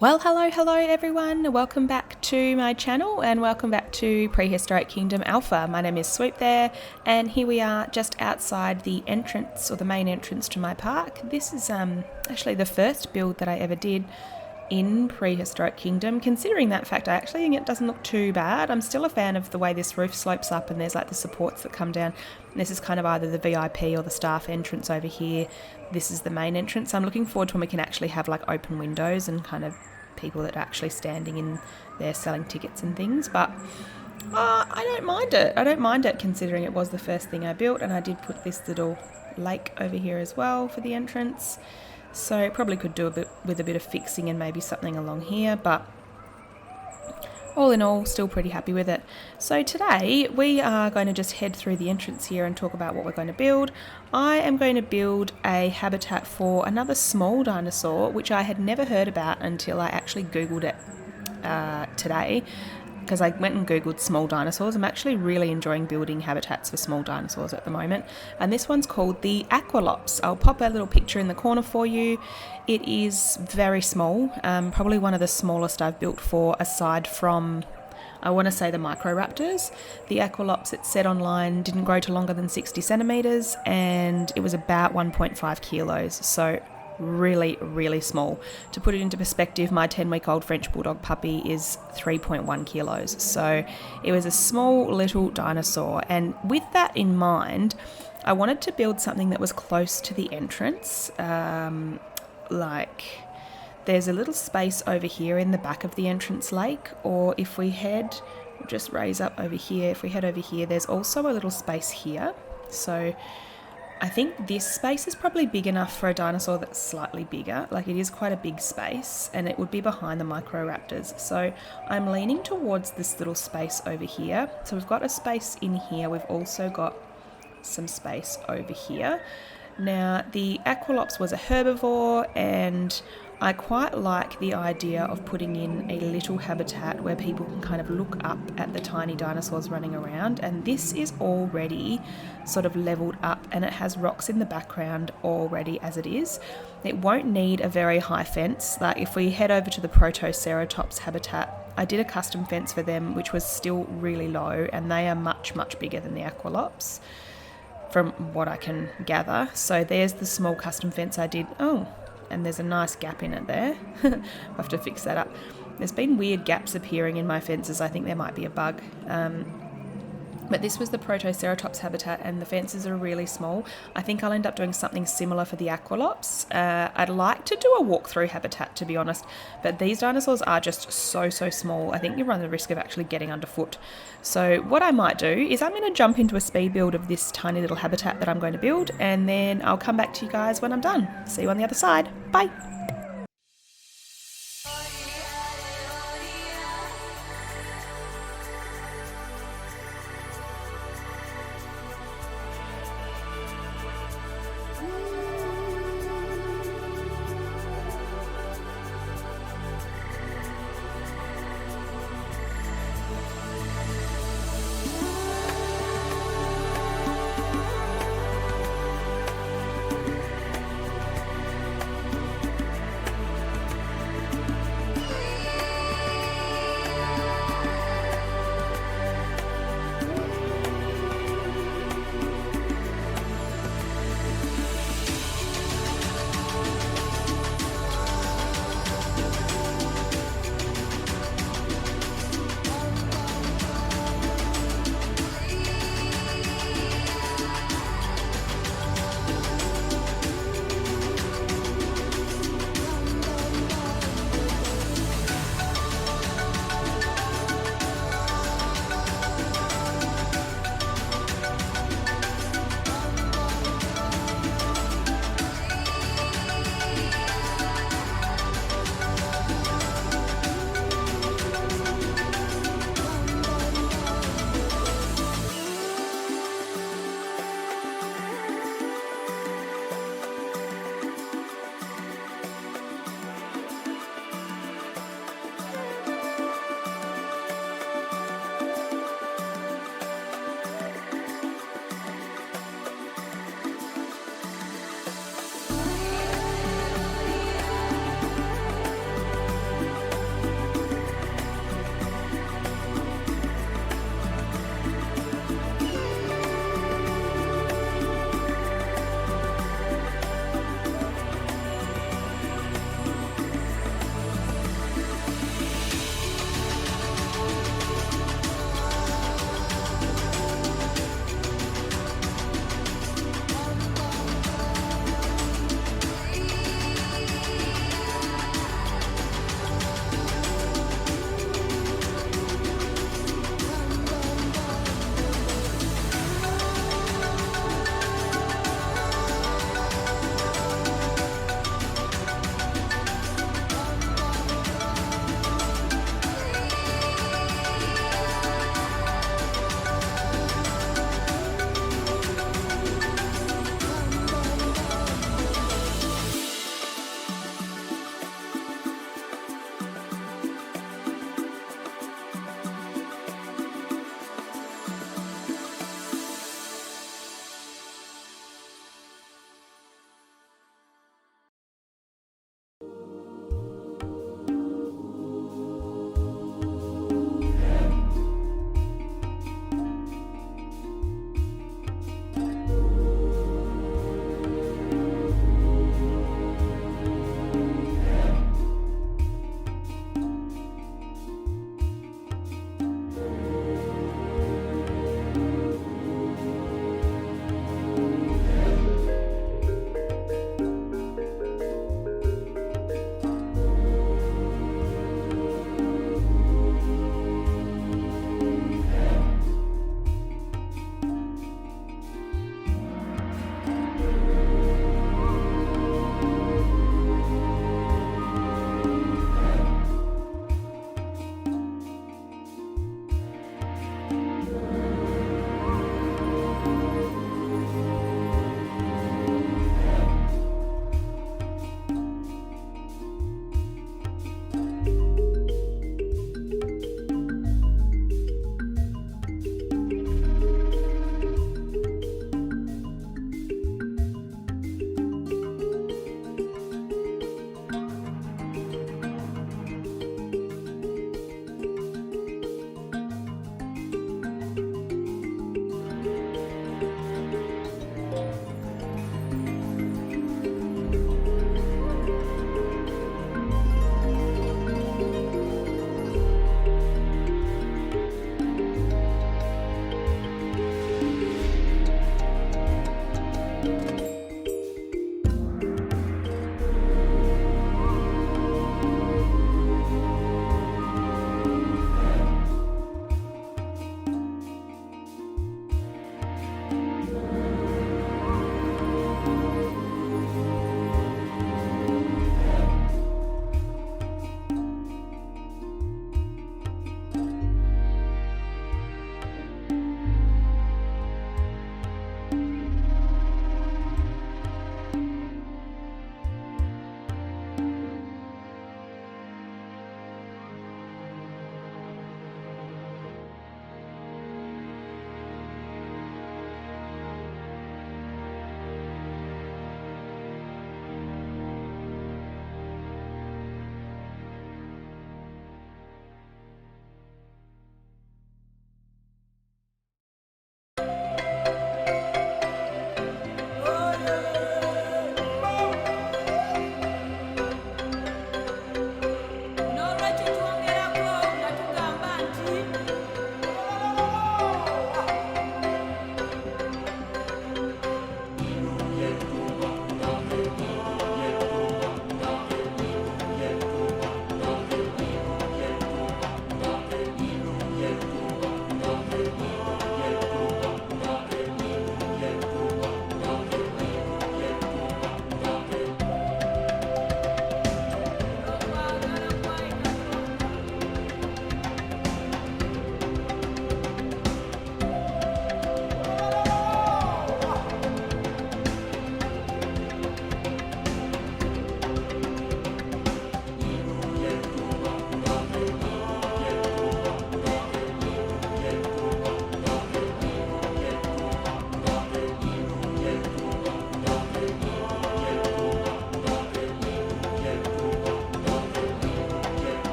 Well, hello everyone. Welcome back to my channel and welcome back to Prehistoric Kingdom Alpha. My name is Swoop there, and here we are just outside the entrance, or the main entrance to my park. This is actually the first build that I ever did in Prehistoric Kingdom. Considering that fact, I actually think it doesn't look too bad. I'm still a fan of the way this roof slopes up and there's like the supports that come down. And this is kind of either the VIP or the staff entrance over here. This is the main entrance. I'm looking forward to when we can actually have like open windows and kind of people that are actually standing in there selling tickets and things. But I don't mind it. I don't mind it considering it was the first thing I built, and I did put this little lake over here as well for the entrance. So probably could do a bit with a bit of fixing and maybe something along here, but all in all, still pretty happy with it. So today we are going to just head through the entrance here and talk about what we're going to build. I am going to build a habitat for another small dinosaur, which I had never heard about until I actually Googled it today, because I went and Googled small dinosaurs. I'm actually really enjoying building habitats for small dinosaurs at the moment. And this one's called the Aqualops. I'll pop a little picture in the corner for you. It is very small, probably one of the smallest I've built for, aside from, I want to say, the Microraptors. The Aqualops, it said online, didn't grow to longer than 60 centimetres, and it was about 1.5 kilos. So really small. To put it into perspective, my 10-week-old French Bulldog puppy is 3.1 kilos. So it was a small little dinosaur. And with that in mind, I wanted to build something that was close to the entrance. Like there's a little space over here in the back of the entrance lake, or if we head, just raise up over here, if we head over here, there's also a little space here. So I think this space is probably big enough for a dinosaur that's slightly bigger. Like, it is quite a big space, and it would be behind the Microraptors. So I'm leaning towards this little space over here. So we've got a space in here. We've also got some space over here. Now, the Aqualops was a herbivore, and I quite like the idea of putting in a little habitat where people can kind of look up at the tiny dinosaurs running around. And this is already sort of leveled up, and it has rocks in the background already as it is. It won't need a very high fence. Like if we head over to the Protoceratops Habitat, I did a custom fence for them, which was still really low, and they are much bigger than the Aqualops, from what I can gather. So there's the small custom fence I did. Oh, and there's a nice gap in it there. I'll have to fix that up. There's been weird gaps appearing in my fences. I think there might be a bug. But this was the Protoceratops habitat, and the fences are really small. I think I'll end up doing something similar for the Aqualops. I'd like to do a walkthrough habitat, to be honest, but these dinosaurs are just so small. I think you run the risk of actually getting underfoot. So what I might do is I'm going to jump into a speed build of this tiny little habitat that I'm going to build, and then I'll come back to you guys when I'm done. See you on the other side. Bye.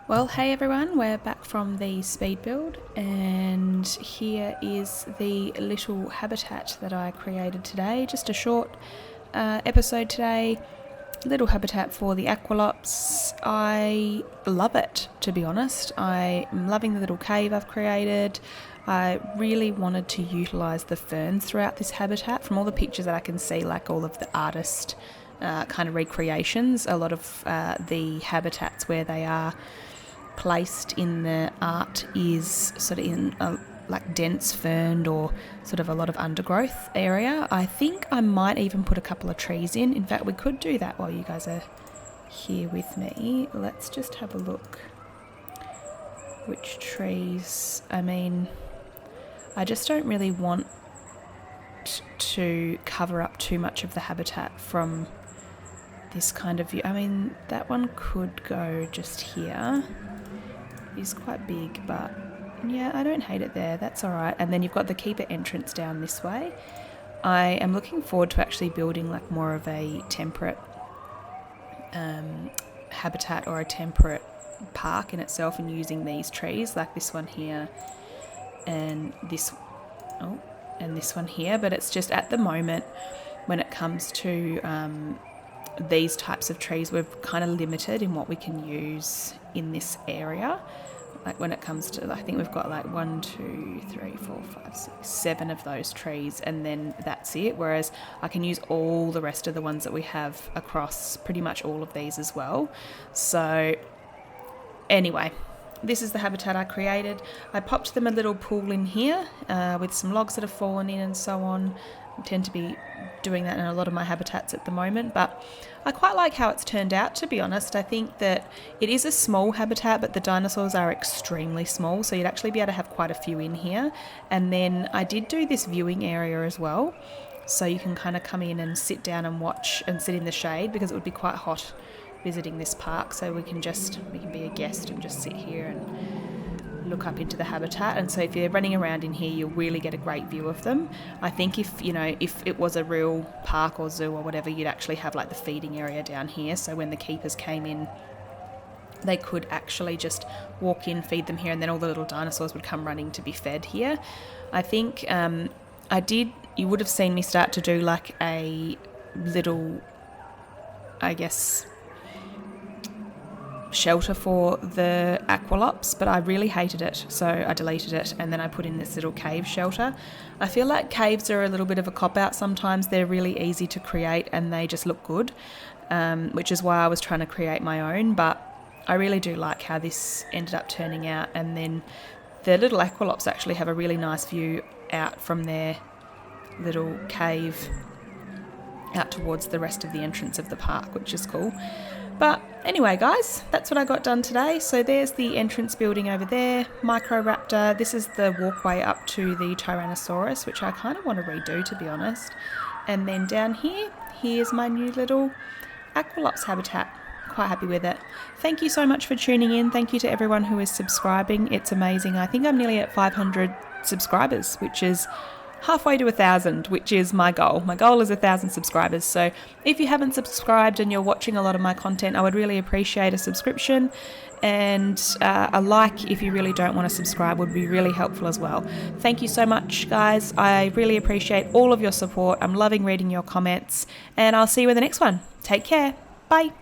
Well, hey everyone, we're back from the speed build, and here is the little habitat that I created today. Just a short episode today, little habitat for the Aqualops. I love it, to be honest. I'm loving the little cave I've created. I really wanted to utilise the ferns throughout this habitat. From all the pictures that I can see, like all of the artist kind of recreations, a lot of the habitats where they are placed in the art is sort of in a like dense fern or sort of a lot of undergrowth area. I think I might even put a couple of trees in. In fact, we could do that while you guys are here with me. Let's just have a look. Which trees? I mean, I just don't really want to cover up too much of the habitat from this kind of view. I mean, that one could go just here. It's quite big, but yeah, I don't hate it there. That's all right. And then you've got the keeper entrance down this way. I am looking forward to actually building like more of a temperate habitat or a temperate park in itself, and using these trees like this one here and this one here. But it's just at the moment when it comes to these types of trees, we're kind of limited in what we can use in this area. Like when it comes to, I think we've got like 1, 2, 3, 4, 5, 6, 7 of those trees, and then that's it. Whereas I can use all the rest of the ones that we have across pretty much all of these as well. So anyway, this is the habitat I created. I popped them a little pool in here with some logs that have fallen in and so on. I tend to be doing that in a lot of my habitats at the moment, but I quite like how it's turned out, to be honest. I think that it is a small habitat, but the dinosaurs are extremely small, so you'd actually be able to have quite a few in here. And then I did do this viewing area as well, so you can kind of come in and sit down and watch and sit in the shade, because it would be quite hot visiting this park. So we can be a guest and just sit here and look up into the habitat. And so if you're running around in here, you'll really get a great view of them. I think if it was a real park or zoo or whatever, you'd actually have like the feeding area down here, so when the keepers came in, they could actually just walk in, feed them here, and then all the little dinosaurs would come running to be fed here. I think you would have seen me start to do like a little, I guess, shelter for the Aqualops, but I really hated it, so I deleted it, and then I put in this little cave shelter. I feel like caves are a little bit of a cop-out sometimes. They're really easy to create and they just look good, which is why I was trying to create my own, but I really do like how this ended up turning out. And then the little Aqualops actually have a really nice view out from their little cave out towards the rest of the entrance of the park, which is cool. But anyway, guys, that's what I got done today. So there's the entrance building over there, Microraptor. This is the walkway up to the Tyrannosaurus, which I kind of want to redo, to be honest. And then down here, here's my new little Aqualops habitat. Quite happy with it. Thank you so much for tuning in. Thank you to everyone who is subscribing. It's amazing. I think I'm nearly at 500 subscribers, which is halfway to 1,000, which is my goal. My goal is 1,000 subscribers. So if you haven't subscribed and you're watching a lot of my content, I would really appreciate a subscription, and a like if you really don't want to subscribe would be really helpful as well. Thank you so much, guys. I really appreciate all of your support. I'm loving reading your comments, and I'll see you in the next one. Take care. Bye.